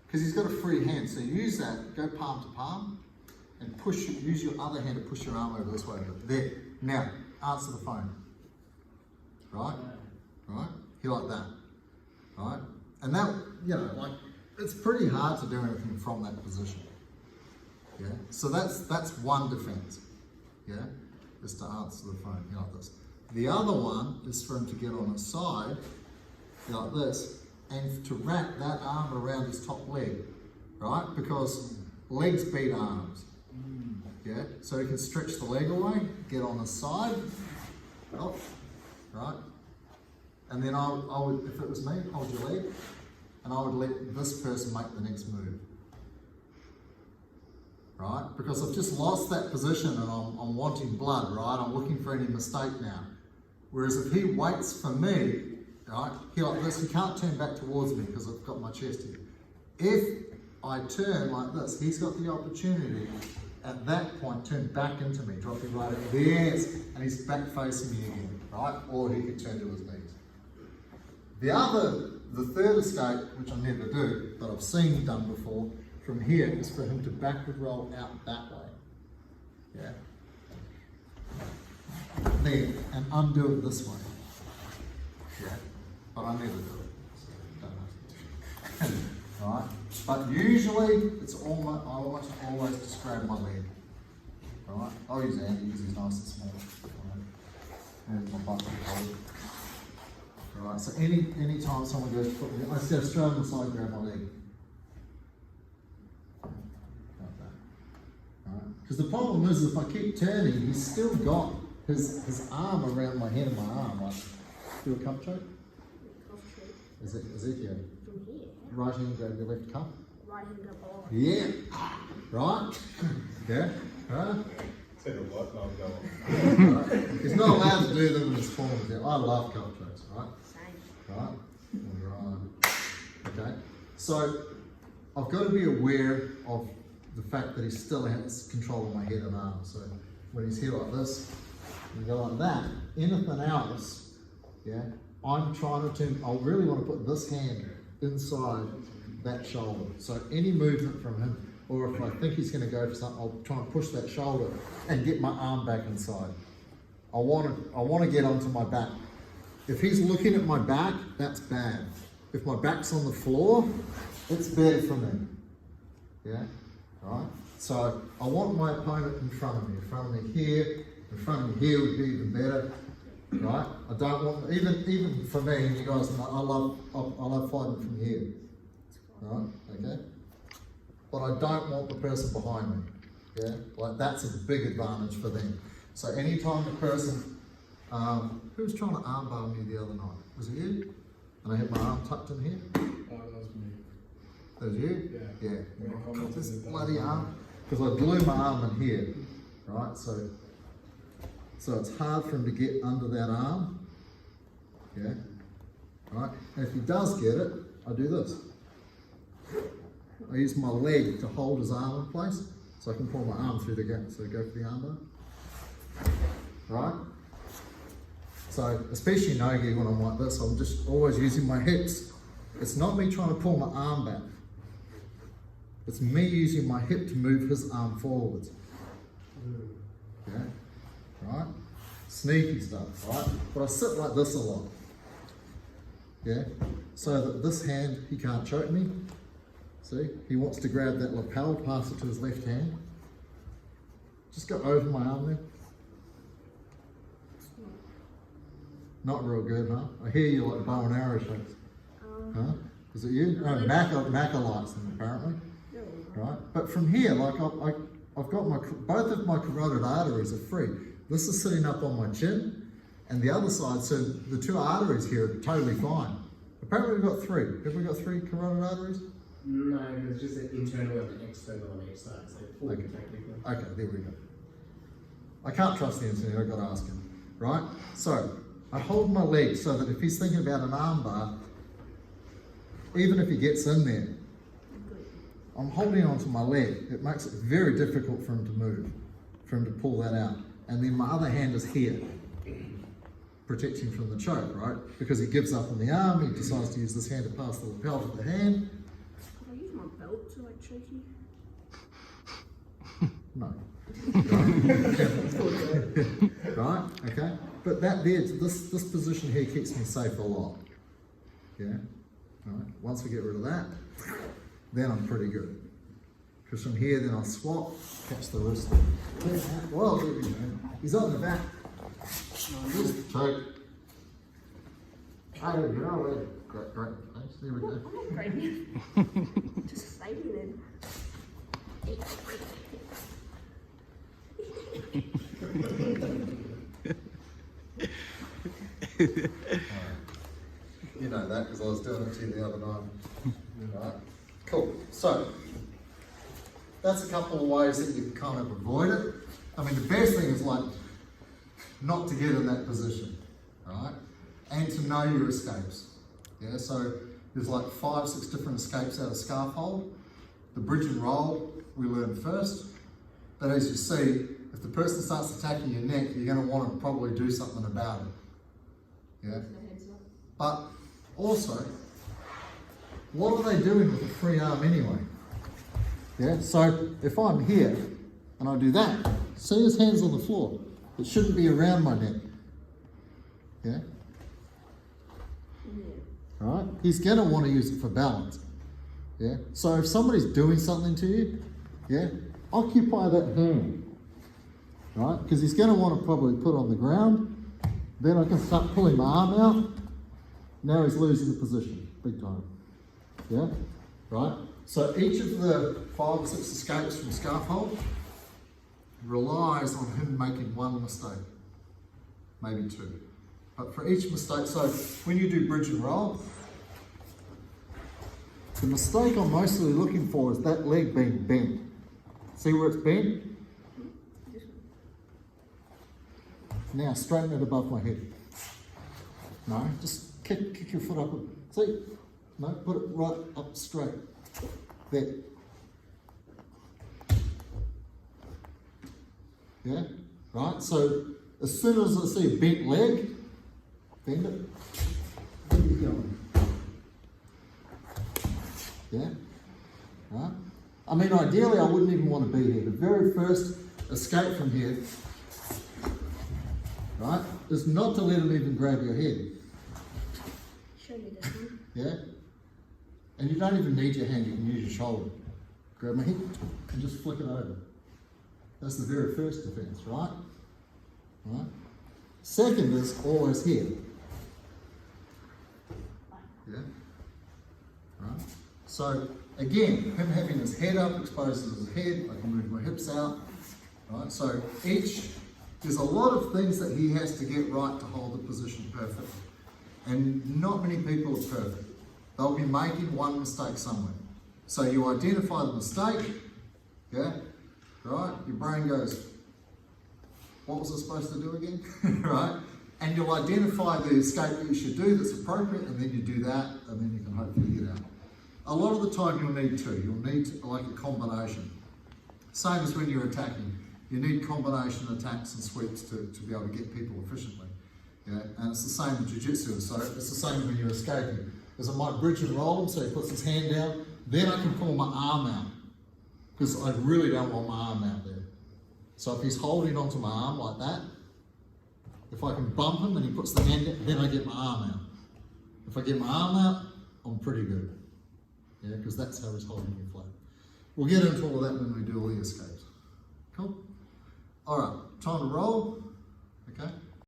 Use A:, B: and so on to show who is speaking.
A: because he's got a free hand. So use that, go palm to palm, and push, use your other hand to push your arm over this way. There. Now, answer the phone. Right? Right? Here like that. Right? And that, you know, like, it's pretty hard to do anything from that position. Yeah? So that's one defense. Yeah? Is to answer the phone, you know, like this. The other one is for him to get on his side, you know, like this, and to wrap that arm around his top leg, right? Because legs beat arms. Yeah, so he can stretch the leg away, get on the side, oh, right? And then I would, if it was me, hold your leg, and I would let this person make the next move. Right? Because I've just lost that position and I'm wanting blood, right? I'm looking for any mistake now. Whereas if he waits for me, right, here like this, he can't turn back towards me because I've got my chest here. If I turn like this, he's got the opportunity at that point turn back into me, dropping right at the yes, and he's back facing me again, right? Or he can turn to his knees. The third escape, which I never do, but I've seen done before, from here is for him to backward roll out that way. Yeah. There, and undo it this way. Yeah. But I never do it. So don't know. Right? But usually it's almost, I almost always just grab my leg. Right? I'll use Andy because he's nice and small. Right? And my butt will hold. Right, so any time someone goes to put me, I just straight on the side, grab my leg. Like that. Right? Because the problem is if I keep turning, he's still got his arm around my head and my arm. Like, do a cup choke? Is it Ezekiel?
B: From here.
A: Right hand grab your left cup.
B: Right hand go forward.
A: Yeah. Right? Yeah. Right?
C: Said a what? No, I'm going.
A: Right. He's not allowed to do them in his form. I love cup chokes, right?
B: Same.
A: Right? Right. Okay. So I've got to be aware of the fact that he still has control of my head and arms. So when he's here like this, and go like that, anything else, yeah, I'm trying to turn, I really want to put this hand inside that shoulder. So any movement from him, or if I think he's going to go for something, I'll try and push that shoulder and get my arm back inside. I want to get onto my back. If he's looking at my back, that's bad. If my back's on the floor, it's better for me. Yeah, right? So I want my opponent in front of me here, in front of me here would be even better. Right? I don't want, even for me, and you guys know, I love fighting from here. Right? Okay? But I don't want the person behind me. Yeah? Like that's a big advantage for them. So anytime the person, who was trying to armbar me the other night? Was it you? And I had my arm tucked in here?
C: Oh, that was me.
A: That was you?
C: Yeah.
A: Yeah.
C: Yeah,
A: Oh,
C: commented
A: this
C: that
A: bloody
C: was
A: arm. Because I glue my arm in here. Right? So it's hard for him to get under that arm. Yeah. Right? And if he does get it, I do this. I use my leg to hold his arm in place so I can pull my arm through the gap. So go for the armbar. Right? So, especially Nogi when I'm like this, I'm just always using my hips. It's not me trying to pull my arm back. It's me using my hip to move his arm forwards. Okay? Right? Sneaky stuff, right? But I sit like this a lot. Yeah? So that this hand, he can't choke me. See? He wants to grab that lapel, pass it to his left hand. Just go over my arm there. Not real good, huh? I hear you like bow and arrow shapes. Huh? Is it you? Oh, Macca likes them apparently. Right? But from here, like I've got both of my carotid arteries are free. This is sitting up on my chin, and the other side, so the two arteries here are totally fine. Apparently we've got three. Have we got three carotid arteries?
D: No, it's just an internal and an external on each side, so four
A: Okay.
D: technically.
A: Okay, there we go. I can't trust the engineer, I've got to ask him. Right? So, I hold my leg so that if he's thinking about an arm bar, even if he gets in there, I'm holding onto my leg. It makes it very difficult for him to move, for him to pull that out. And then my other hand is here, protecting from the choke, right? Because he gives up on the arm, he decides to use this hand to pass the lapel to the hand.
B: I use my belt. like cheeky.
A: No. Right, okay. But that there, this position here keeps me safe a lot. Yeah? Right. Once we get rid of that, then I'm pretty good. Because from here, then I'll swap, catch the wrist. Well, there we go. He's on the back. Just choke. Oh, you know, great. Thanks. There we go.
B: I'm not great. Just stay here
A: You know that because I was doing it to you the other night. Right. Cool. So that's a couple of ways that you can kind of avoid it. I mean, the best thing is like not to get in that position, right? And to know your escapes. Yeah. So there's like 5, 6 different escapes out of scarf hold. The bridge and roll we learned first. But as you see, if the person starts attacking your neck, you're going to want to probably do something about it. Yeah. But also, what are they doing with the free arm anyway? Yeah, so if I'm here and I do that, see his hands on the floor. It shouldn't be around my neck. Yeah? Right? He's going to want to use it for balance. Yeah? So if somebody's doing something to you, yeah, occupy that hand. Right? Because he's going to want to probably put on the ground. Then I can start pulling my arm out. Now he's losing the position, big time. Yeah? Right? So each of the 5 or 6 escapes from scarf hold relies on him making one mistake, maybe 2. But for each mistake, so when you do bridge and roll, the mistake I'm mostly looking for is that leg being bent. See where it's bent? Now straighten it above my head. No, just kick your foot up. See? No, put it right up straight. There. Yeah? Right? So as soon as I see a bent leg, bend it. Where are you going? Yeah? Right? I mean, ideally I wouldn't even want to be here. The very first escape from here, right, is not to let him even grab your head.
B: Show me this one.
A: Yeah? And you don't even need your hand, you can use your shoulder. Grab my head and just flick it over. That's the very first defense, right? Right? Second is always here. Yeah? Right? So again, him having his head up exposes his head, I can move my hips out. Right? So there's a lot of things that he has to get right to hold the position perfectly. And not many people are perfect. They'll be making one mistake somewhere. So you identify the mistake, yeah, right? Your brain goes, what was I supposed to do again, right? And you'll identify the escape that you should do that's appropriate, and then you do that, and then you can hopefully get out. A lot of the time you'll need 2. You'll need like a combination. Same as when you're attacking. You need combination attacks and sweeps to be able to get people efficiently. Yeah? And it's the same in jiu-jitsu, so it's the same when you're escaping. Because I might bridge and roll him, so he puts his hand down, then I can pull my arm out. Because I really don't want my arm out there. So if he's holding onto my arm like that, if I can bump him and he puts the hand down, then I get my arm out. If I get my arm out, I'm pretty good. Yeah, because that's how he's holding me flat. We'll get into all that when we do all the escapes. Cool? Alright, time to roll.